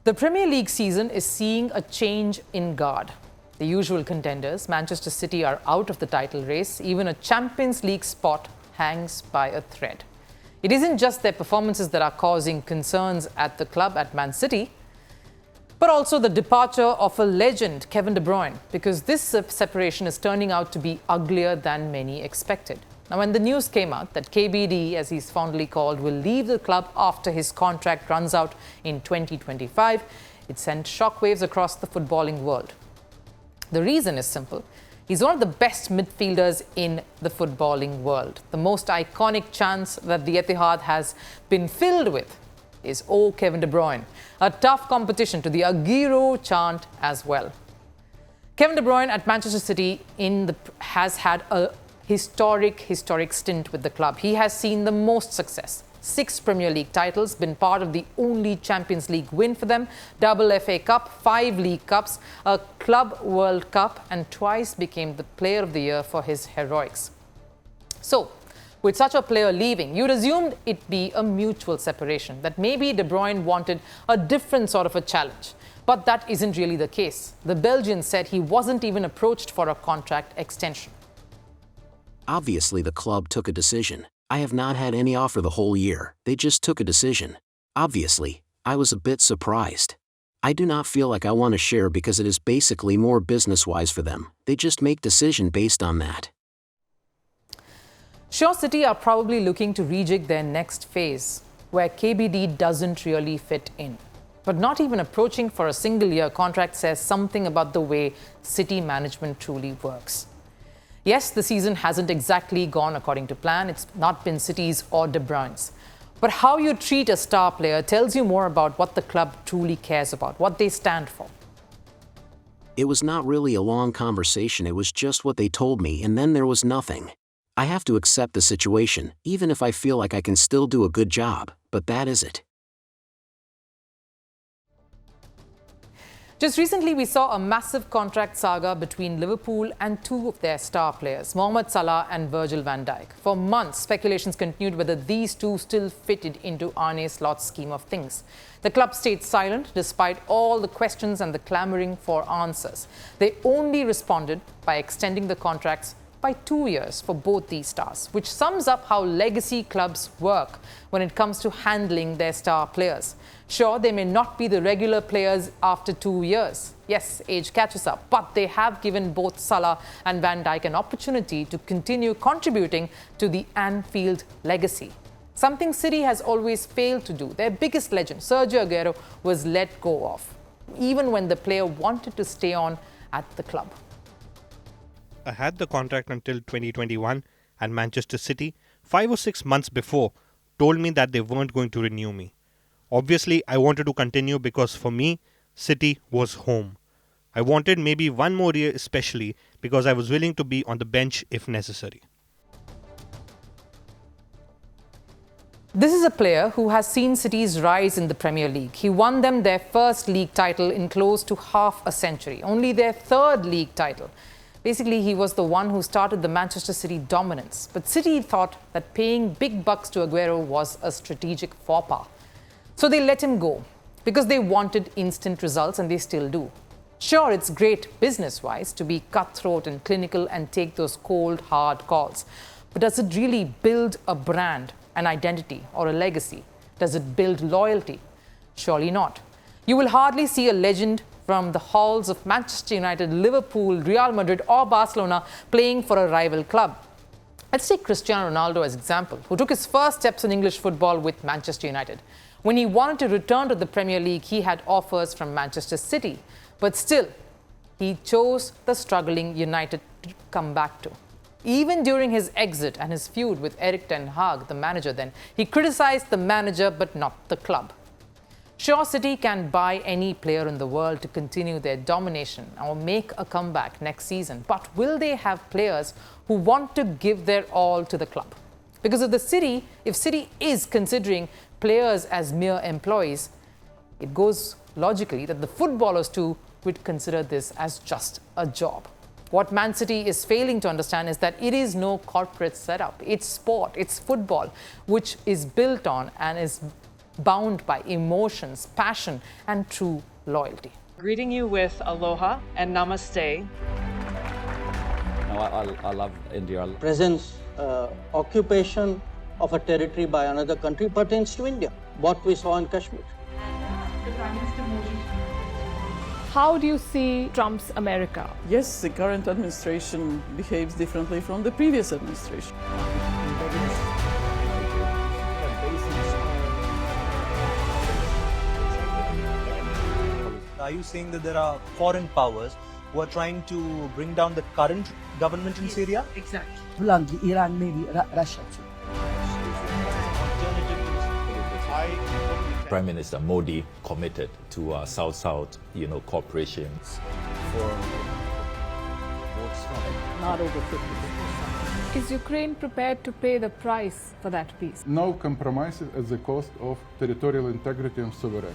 The Premier League season is seeing a change in guard. The usual contenders, Manchester City, are out of the title race. Even a Champions League spot hangs by a thread. It isn't just their performances that are causing concerns at the club at Man City, but also the departure of a legend, Kevin De Bruyne, because this separation is turning out to be uglier than many expected. Now, when the news came out that KBD, as he's fondly called, will leave the club after his contract runs out in 2025, it sent shockwaves across the footballing world. The reason is simple. He's one of the best midfielders in the footballing world. The most iconic chants that the Etihad has been filled with is "Oh, Kevin De Bruyne," a tough competition to the Aguero chant as well. Kevin De Bruyne at Manchester City has had a historic stint with the club. He has seen the most success. 6 Premier League titles, been part of the only Champions League win for them, double FA Cup, 5 League Cups, a Club World Cup, and twice became the Player of the Year for his heroics. So, with such a player leaving, you'd assume it'd be a mutual separation, that maybe De Bruyne wanted a different sort of a challenge. But that isn't really the case. The Belgian said he wasn't even approached for a contract extension. Obviously, the club took a decision. I have not had any offer the whole year. They just took a decision. Obviously, I was a bit surprised. I do not feel like I want to share because it is basically more business-wise for them. They just make decision based on that. Sure, City are probably looking to rejig their next phase, where KBD doesn't really fit in. But not even approaching for a single-year contract says something about the way City management truly works. Yes, the season hasn't exactly gone according to plan. It's not been City's or De Bruyne's. But how you treat a star player tells you more about what the club truly cares about, what they stand for. It was not really a long conversation. It was just what they told me, and then there was nothing. I have to accept the situation, even if I feel like I can still do a good job, but that is it. Just recently, we saw a massive contract saga between Liverpool and 2 of their star players, Mohamed Salah and Virgil van Dijk. For months, speculations continued whether these two still fitted into Arne Slot's scheme of things. The club stayed silent despite all the questions and the clamoring for answers. They only responded by extending the contracts by 2 years for both these stars, which sums up how legacy clubs work when it comes to handling their star players. Sure, they may not be the regular players after 2 years. Yes, age catches up, but they have given both Salah and Van Dijk an opportunity to continue contributing to the Anfield legacy. Something City has always failed to do. Their biggest legend, Sergio Aguero, was let go of, even when the player wanted to stay on at the club. I had the contract until 2021, and Manchester City, 5 or 6 months before, told me that they weren't going to renew me. Obviously, I wanted to continue because for me, City was home. I wanted maybe 1 more year, especially because I was willing to be on the bench if necessary. This is a player who has seen City's rise in the Premier League. He won them their first league title in close to half a century, only their 3rd league title. Basically, he was the one who started the Manchester City dominance. But City thought that paying big bucks to Aguero was a strategic faux pas. So they let him go because they wanted instant results, and they still do. Sure, it's great business-wise to be cutthroat and clinical and take those cold, hard calls. But does it really build a brand, an identity, or a legacy? Does it build loyalty? Surely not. You will hardly see a legend from the halls of Manchester United, Liverpool, Real Madrid, or Barcelona playing for a rival club. Let's take Cristiano Ronaldo as example, who took his first steps in English football with Manchester United. When he wanted to return to the Premier League, he had offers from Manchester City. But still, he chose the struggling United to come back to. Even during his exit and his feud with Erik ten Hag, the manager then, he criticized the manager but not the club. Sure, City can buy any player in the world to continue their domination or make a comeback next season. But will they have players who want to give their all to the club? Because if City is considering players as mere employees, it goes logically that the footballers too would consider this as just a job. What Man City is failing to understand is that it is no corporate setup. It's sport, it's football, which is built on and is bound by emotions, passion, and true loyalty. Greeting you with aloha and namaste. I love India. Presence, occupation of a territory by another country pertains to India, what we saw in Kashmir. How do you see Trump's America? Yes, the current administration behaves differently from the previous administration. Are you saying that there are foreign powers who are trying to bring down the current government in Syria? Exactly. Bluntly, Iran, maybe Russia too. Prime Minister Modi committed to South-South, cooperation. Not over 50%. Is Ukraine prepared to pay the price for that peace? No compromises at the cost of territorial integrity and sovereignty.